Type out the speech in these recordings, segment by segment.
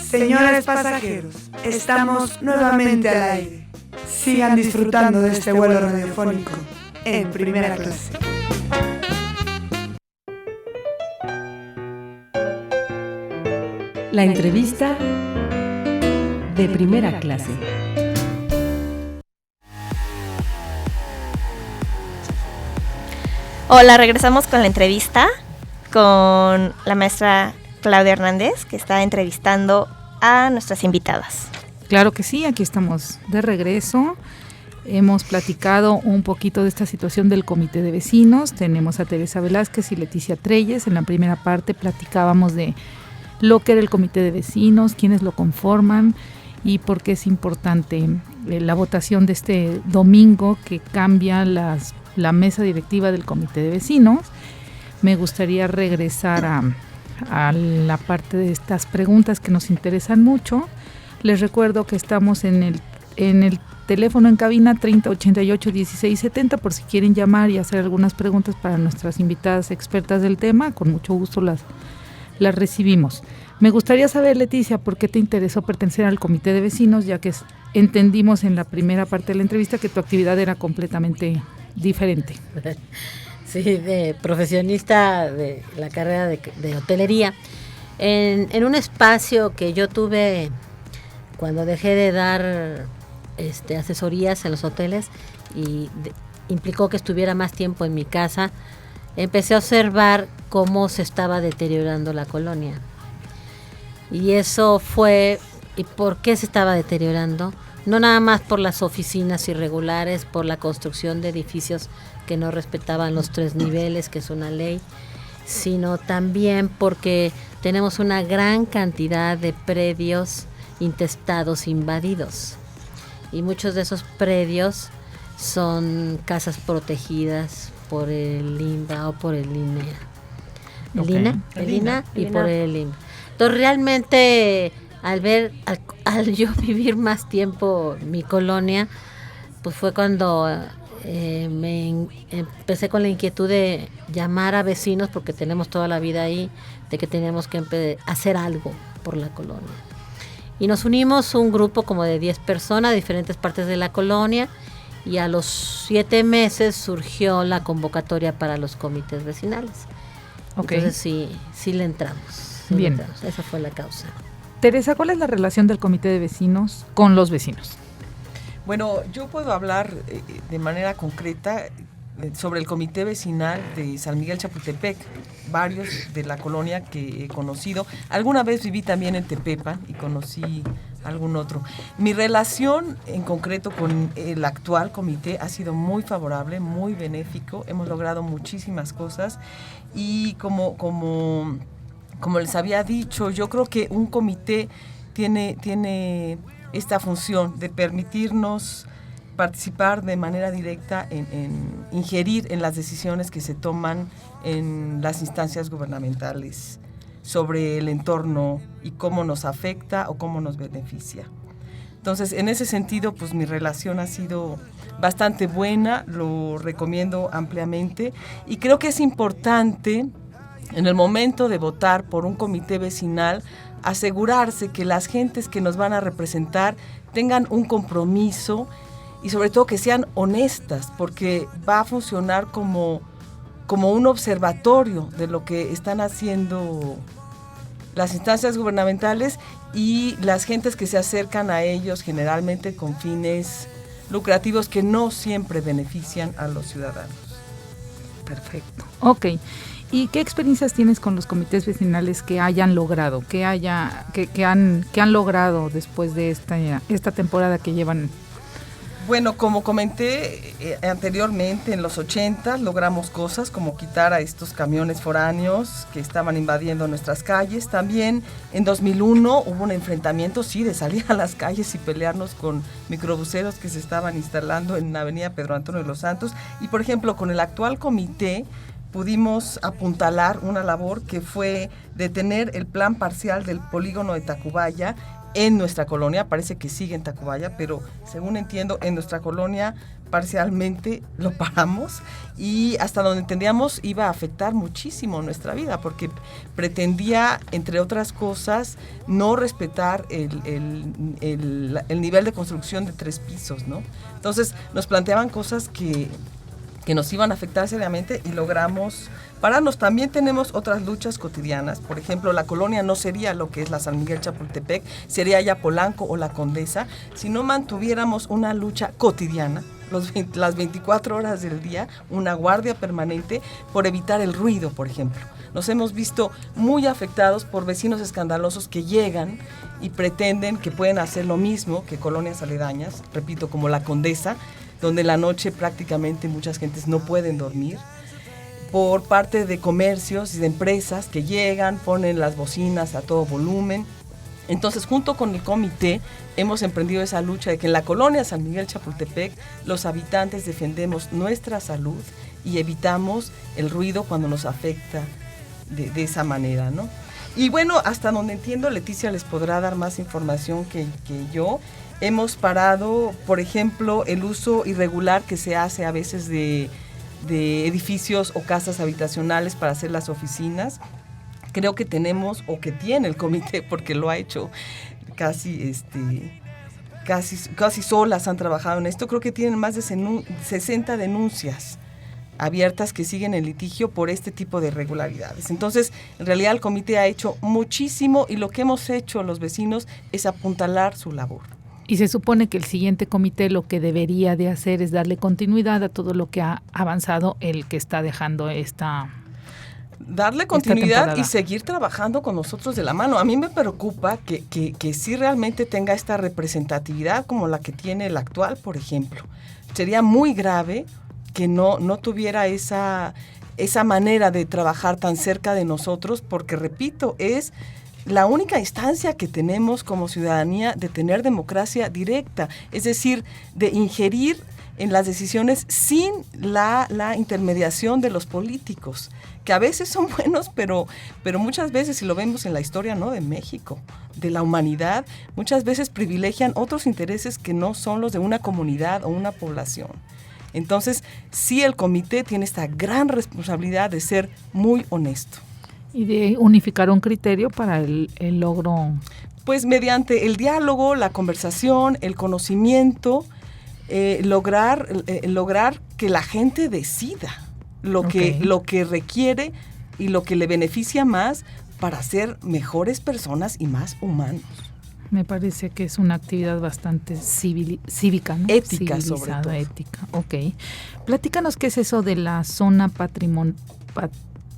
Señores pasajeros, estamos nuevamente al aire. Sigan disfrutando de este vuelo radiofónico en primera clase. La entrevista de primera clase. Hola, regresamos con la entrevista con la maestra Claudia Hernández, que está entrevistando a nuestras invitadas. Claro que sí, aquí estamos de regreso. Hemos platicado un poquito de esta situación del comité de vecinos. Tenemos a Teresa Velázquez y Leticia Treyes. En la primera parte platicábamos de lo que era el comité de vecinos, quiénes lo conforman y por qué es importante la votación de este domingo que cambia la mesa directiva del comité de vecinos. Me gustaría regresar a la parte de estas preguntas que nos interesan mucho. Les recuerdo que estamos en el teléfono en cabina 3088-1670 por si quieren llamar y hacer algunas preguntas para nuestras invitadas expertas del tema. Con mucho gusto las recibimos. Me gustaría saber, Leticia, ¿por qué te interesó pertenecer al comité de vecinos? Ya que entendimos en la primera parte de la entrevista que tu actividad era completamente diferente. Sí, de profesionista de la carrera de hotelería. En un espacio que yo tuve cuando dejé de dar asesorías en los hoteles y implicó que estuviera más tiempo en mi casa, empecé a observar cómo se estaba deteriorando la colonia. Y eso fue, ¿y por qué se estaba deteriorando? No nada más por las oficinas irregulares, por la construcción de edificios que no respetaban los 3 niveles, que es una ley, sino también porque tenemos una gran cantidad de predios intestados invadidos. Y muchos de esos predios son casas protegidas por el INBA o por el INEA. El INA y por el INBA. Entonces realmente al yo vivir más tiempo en mi colonia, pues fue cuando empecé con la inquietud de llamar a vecinos, porque tenemos toda la vida ahí, de que teníamos que hacer algo por la colonia. Y nos unimos un grupo como de 10 personas de diferentes partes de la colonia, y a los 7 meses surgió la convocatoria para los comités vecinales. Okay. Entonces sí le entramos. Bien. Esa fue la causa. Teresa, ¿cuál es la relación del comité de vecinos con los vecinos? Bueno, yo puedo hablar de manera concreta sobre el comité vecinal de San Miguel Chapultepec, varios de la colonia que he conocido. Alguna vez viví también en Tepepan y conocí algún otro. Mi relación en concreto con el actual comité ha sido muy favorable, muy benéfico. Hemos logrado muchísimas cosas y como les había dicho, yo creo que un comité tiene esta función de permitirnos participar de manera directa en ingerir en las decisiones que se toman en las instancias gubernamentales sobre el entorno y cómo nos afecta o cómo nos beneficia. Entonces, en ese sentido, pues mi relación ha sido bastante buena, lo recomiendo ampliamente y creo que es importante en el momento de votar por un comité vecinal asegurarse que las gentes que nos van a representar tengan un compromiso y sobre todo que sean honestas, porque va a funcionar como un observatorio de lo que están haciendo las instancias gubernamentales y las gentes que se acercan a ellos generalmente con fines lucrativos que no siempre benefician a los ciudadanos. Perfecto. Ok. ¿Y qué experiencias tienes con los comités vecinales que hayan logrado, que han logrado después de esta temporada que llevan? Bueno, como comenté anteriormente, en los 80 logramos cosas como quitar a estos camiones foráneos que estaban invadiendo nuestras calles. También en 2001 hubo un enfrentamiento, sí, de salir a las calles y pelearnos con microbuseros que se estaban instalando en la avenida Pedro Antonio de los Santos. Y por ejemplo, con el actual comité pudimos apuntalar una labor que fue detener el plan parcial del polígono de Tacubaya, en nuestra colonia, parece que sigue en Tacubaya, pero según entiendo, en nuestra colonia parcialmente lo paramos, y hasta donde entendíamos iba a afectar muchísimo nuestra vida, porque pretendía, entre otras cosas, no respetar el nivel de construcción de 3 pisos, ¿no? Entonces nos planteaban cosas que nos iban a afectar seriamente y logramos pararnos. También tenemos otras luchas cotidianas. Por ejemplo, la colonia no sería lo que es la San Miguel Chapultepec, sería ya Polanco o la Condesa, si no mantuviéramos una lucha cotidiana, las 24 horas del día, una guardia permanente por evitar el ruido, por ejemplo. Nos hemos visto muy afectados por vecinos escandalosos que llegan y pretenden que pueden hacer lo mismo que colonias aledañas, repito, como la Condesa, donde en la noche prácticamente muchas gentes no pueden dormir, por parte de comercios y de empresas que llegan, ponen las bocinas a todo volumen. Entonces, junto con el comité, hemos emprendido esa lucha de que en la colonia San Miguel Chapultepec los habitantes defendemos nuestra salud y evitamos el ruido cuando nos afecta de esa manera, ¿no? Y bueno, hasta donde entiendo, Leticia les podrá dar más información que yo. Hemos parado, por ejemplo, el uso irregular que se hace a veces de edificios o casas habitacionales para hacer las oficinas. Creo que tenemos, o que tiene el comité, porque lo ha hecho casi solas, han trabajado en esto. Creo que tienen más de 60 denuncias abiertas que siguen en litigio por este tipo de irregularidades. Entonces, en realidad el comité ha hecho muchísimo, y lo que hemos hecho los vecinos es apuntalar su labor. Y se supone que el siguiente comité lo que debería de hacer es darle continuidad a todo lo que ha avanzado el que está dejando darle continuidad y seguir trabajando con nosotros de la mano. A mí me preocupa que sí realmente tenga esta representatividad como la que tiene el actual, por ejemplo. Sería muy grave que no tuviera esa manera de trabajar tan cerca de nosotros, porque, repito, es la única instancia que tenemos como ciudadanía de tener democracia directa, es decir, de ingerir en las decisiones sin la intermediación de los políticos, que a veces son buenos, pero muchas veces, si lo vemos en la historia, ¿no?, de México, de la humanidad, muchas veces privilegian otros intereses que no son los de una comunidad o una población. Entonces, sí, el comité tiene esta gran responsabilidad de ser muy honesto. Y de unificar un criterio para el logro. Pues mediante el diálogo, la conversación, el conocimiento, lograr que la gente decida lo que requiere y lo que le beneficia más para ser mejores personas y más humanos. Me parece que es una actividad bastante cívica, ¿no? Ética, sobre todo. Ética, ok. Platícanos qué es eso de la zona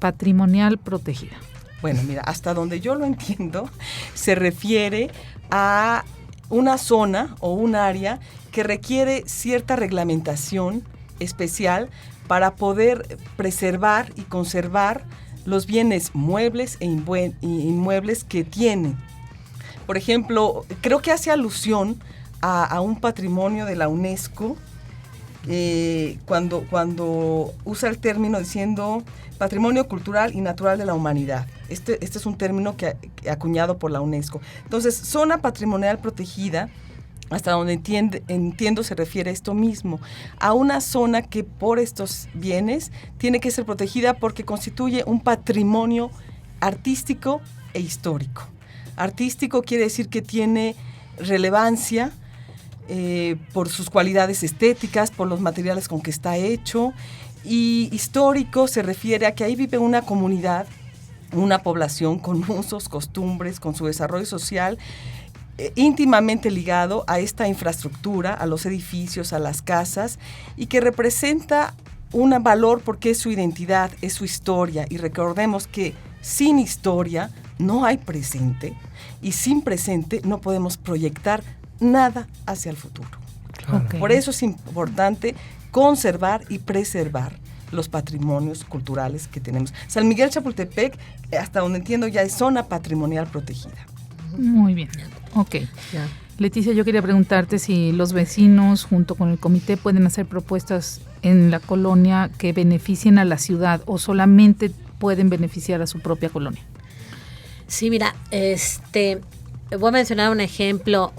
patrimonial protegida. Bueno, mira, hasta donde yo lo entiendo, se refiere a una zona o un área que requiere cierta reglamentación especial para poder preservar y conservar los bienes muebles e inmuebles que tiene. Por ejemplo, creo que hace alusión a un patrimonio de la UNESCO, cuando usa el término diciendo patrimonio cultural y natural de la humanidad. Este es un término que acuñado por la UNESCO. Entonces, zona patrimonial protegida, hasta donde entiendo se refiere a esto mismo, a una zona que por estos bienes tiene que ser protegida porque constituye un patrimonio artístico e histórico. Artístico quiere decir que tiene relevancia por sus cualidades estéticas, por los materiales con que está hecho, y histórico se refiere a que ahí vive una comunidad, una población con usos, costumbres, con su desarrollo social, íntimamente ligado a esta infraestructura, a los edificios, a las casas, y que representa un valor porque es su identidad, es su historia, y recordemos que sin historia no hay presente, y sin presente no podemos proyectar nada hacia el futuro. Claro. Okay. Por eso es importante conservar y preservar los patrimonios culturales que tenemos. San Miguel Chapultepec, hasta donde entiendo, ya es zona patrimonial protegida. Muy bien, ok. Ya. Leticia, yo quería preguntarte si los vecinos junto con el comité pueden hacer propuestas en la colonia que beneficien a la ciudad o solamente pueden beneficiar a su propia colonia. Sí, mira, voy a mencionar un ejemplo.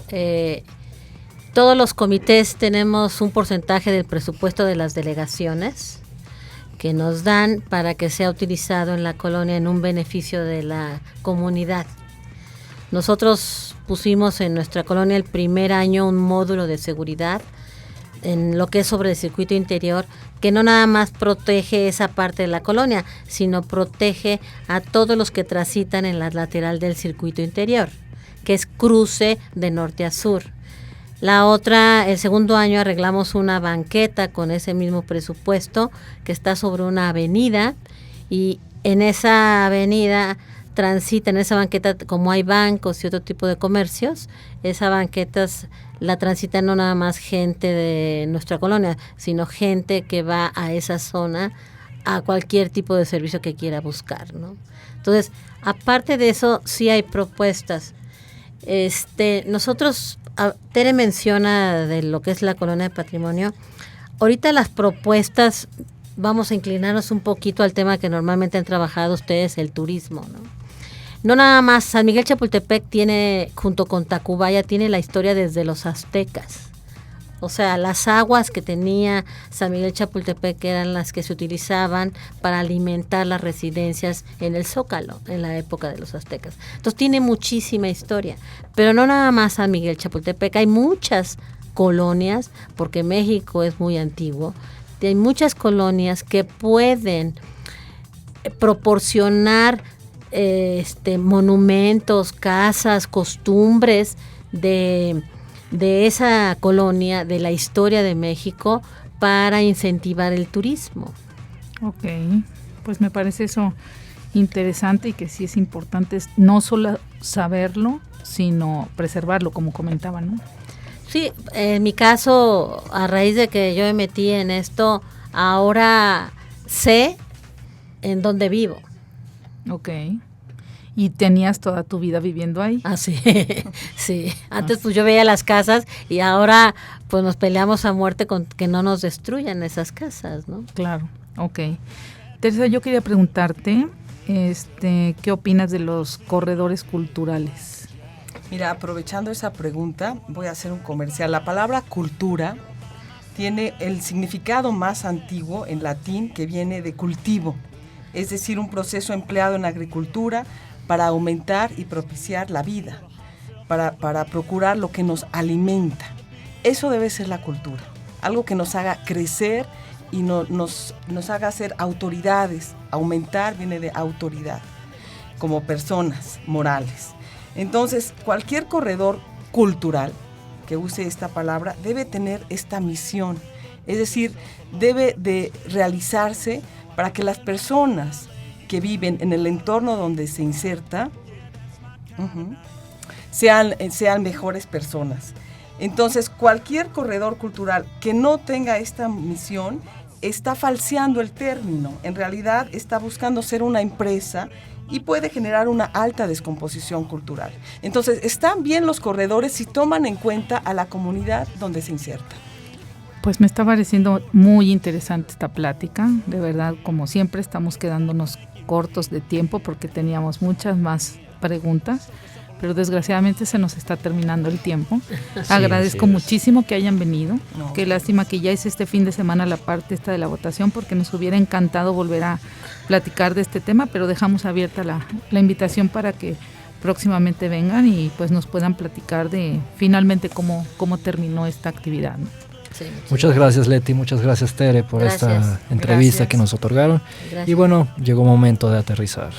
Todos los comités tenemos un porcentaje del presupuesto de las delegaciones que nos dan para que sea utilizado en la colonia en un beneficio de la comunidad. Nosotros pusimos en nuestra colonia el primer año un módulo de seguridad en lo que es sobre el circuito interior, que no nada más protege esa parte de la colonia, sino protege a todos los que transitan en la lateral del circuito interior, que es cruce de norte a sur. La otra, el segundo año arreglamos una banqueta con ese mismo presupuesto que está sobre una avenida, y en esa avenida transita, en esa banqueta, como hay bancos y otro tipo de comercios, esa banqueta la transita no nada más gente de nuestra colonia, sino gente que va a esa zona a cualquier tipo de servicio que quiera buscar, ¿no? Entonces, aparte de eso, sí hay propuestas. Nosotros, Tere menciona de lo que es la colonia de patrimonio. Ahorita las propuestas, vamos a inclinarnos un poquito al tema que normalmente han trabajado ustedes, el turismo, ¿no? No nada más, San Miguel Chapultepec tiene, junto con Tacubaya, tiene la historia desde los aztecas. O sea, las aguas que tenía San Miguel Chapultepec eran las que se utilizaban para alimentar las residencias en el Zócalo, en la época de los aztecas. Entonces tiene muchísima historia, pero no nada más San Miguel Chapultepec, hay muchas colonias, porque México es muy antiguo, hay muchas colonias que pueden proporcionar monumentos, casas, costumbres de esa colonia, de la historia de México, para incentivar el turismo. Ok, pues me parece eso interesante, y que sí es importante no solo saberlo, sino preservarlo, como comentaban, ¿no? Sí, en mi caso, a raíz de que yo me metí en esto, ahora sé en dónde vivo. Ok. ¿Y tenías toda tu vida viviendo ahí? Ah, sí, sí. Antes pues yo veía las casas, y ahora pues nos peleamos a muerte con que no nos destruyan esas casas, ¿no? Claro, ok. Teresa, yo quería preguntarte, ¿qué opinas de los corredores culturales? Mira, aprovechando esa pregunta, voy a hacer un comercial. La palabra cultura tiene el significado más antiguo en latín, que viene de cultivo, es decir, un proceso empleado en agricultura para aumentar y propiciar la vida, para procurar lo que nos alimenta. Eso debe ser la cultura, algo que nos haga crecer y nos haga ser autoridades. Aumentar viene de autoridad, como personas morales. Entonces, cualquier corredor cultural que use esta palabra debe tener esta misión, es decir, debe de realizarse para que las personas que viven en el entorno donde se inserta sean mejores personas. Entonces, cualquier corredor cultural que no tenga esta misión está falseando el término. En realidad está buscando ser una empresa y puede generar una alta descomposición cultural. Entonces, están bien los corredores si toman en cuenta a la comunidad donde se inserta. Pues me está pareciendo muy interesante esta plática. De verdad, como siempre, estamos quedándonos cortos de tiempo porque teníamos muchas más preguntas, pero desgraciadamente se nos está terminando el tiempo. Sí, agradezco muchísimo que hayan venido. No. Qué lástima que ya es este fin de semana la parte esta de la votación, porque nos hubiera encantado volver a platicar de este tema, pero dejamos abierta la invitación para que próximamente vengan y pues nos puedan platicar de finalmente cómo terminó esta actividad, ¿no? Sí, muchas gracias, Leti, muchas gracias, Tere, por esta entrevista que nos otorgaron. Gracias. Y bueno, llegó momento de aterrizar.